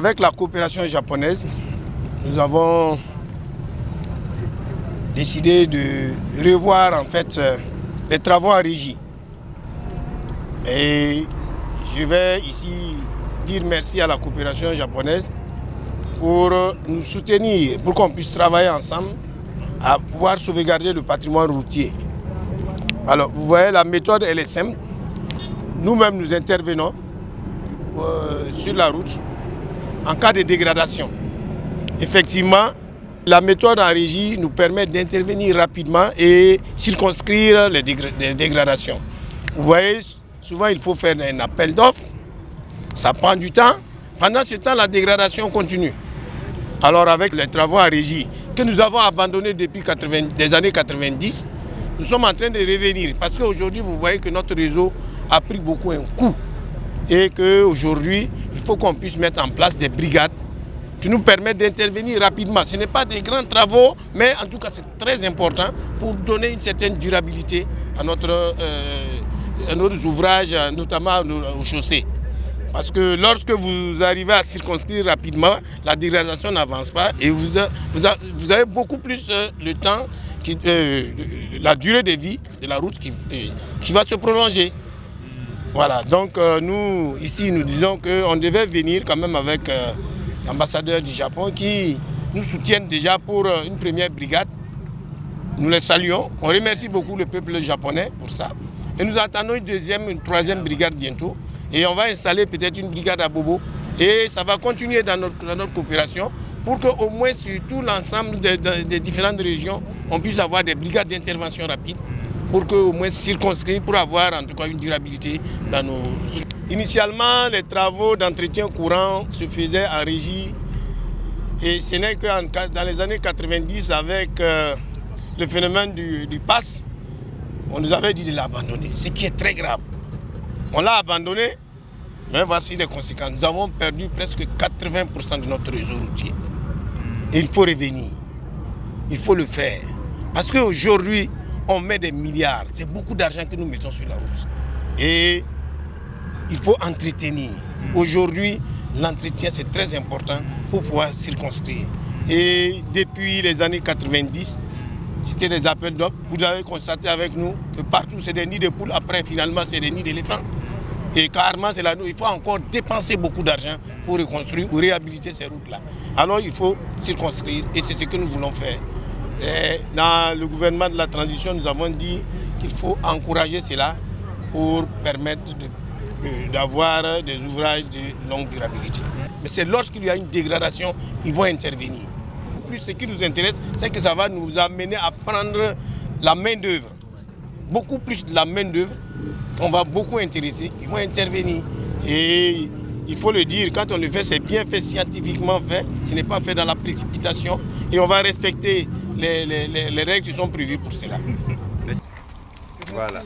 Avec la coopération japonaise, nous avons décidé de revoir en fait les travaux en régie. Et je vais ici dire merci à la coopération japonaise pour nous soutenir, pour qu'on puisse travailler ensemble à pouvoir sauvegarder le patrimoine routier. Alors, vous voyez, la méthode, elle est simple. Nous-mêmes, nous intervenons sur la route en cas de dégradation. Effectivement, la méthode en régie nous permet d'intervenir rapidement et circonscrire les dégradations. Vous voyez, souvent, il faut faire un appel d'offres. Ça prend du temps. Pendant ce temps, la dégradation continue. Alors, avec les travaux en régie que nous avons abandonnés depuis les années 90, nous sommes en train de revenir. Parce qu'aujourd'hui, vous voyez que notre réseau a pris beaucoup un coup. Et qu'aujourd'hui, il faut qu'on puisse mettre en place des brigades qui nous permettent d'intervenir rapidement. Ce n'est pas des grands travaux, mais en tout cas, c'est très important pour donner une certaine durabilité à nos ouvrages, notamment aux chaussées. Parce que lorsque vous arrivez à circonscrire rapidement, la dégradation n'avance pas et vous avez beaucoup plus le temps, la durée de vie de la route qui va se prolonger. Voilà, donc nous, ici, nous disons qu'on devait venir quand même avec l'ambassadeur du Japon qui nous soutiennent déjà pour une première brigade. Nous les saluons. On remercie beaucoup le peuple japonais pour ça. Et nous attendons une troisième brigade bientôt. Et on va installer peut-être une brigade à Bobo. Et ça va continuer dans notre coopération pour qu'au moins sur tout l'ensemble des différentes régions, on puisse avoir des brigades d'intervention rapide pour qu'au moins circonscrire, pour avoir en tout cas une durabilité dans nos structures. Initialement, les travaux d'entretien courant se faisaient en régie. Et ce n'est que dans les années 90, avec le phénomène du pass, on nous avait dit de l'abandonner, ce qui est très grave. On l'a abandonné, mais voici les conséquences. Nous avons perdu presque 80% de notre réseau routier. Et il faut revenir. Il faut le faire. Parce qu'aujourd'hui, on met des milliards. C'est beaucoup d'argent que nous mettons sur la route. Et il faut entretenir. Aujourd'hui, l'entretien, c'est très important pour pouvoir circonscrire. Et depuis les années 90, c'était des appels d'offres. Vous avez constaté avec nous que partout, c'est des nids de poules. Après, finalement, c'est des nids d'éléphants. Et carrément, c'est là, il faut encore dépenser beaucoup d'argent pour reconstruire ou réhabiliter ces routes-là. Alors, il faut circonscrire et c'est ce que nous voulons faire. Dans le gouvernement de la transition, nous avons dit qu'il faut encourager cela pour permettre d'avoir des ouvrages de longue durabilité. Mais c'est lorsqu'il y a une dégradation, ils vont intervenir. Plus, ce qui nous intéresse, c'est que ça va nous amener à prendre la main-d'œuvre. Beaucoup plus de la main-d'œuvre qu'on va beaucoup intéresser, ils vont intervenir. Et il faut le dire, quand on le fait, c'est bien fait, scientifiquement fait, ce n'est pas fait dans la précipitation. Et on va respecter les règles qui sont prévues pour cela. Voilà.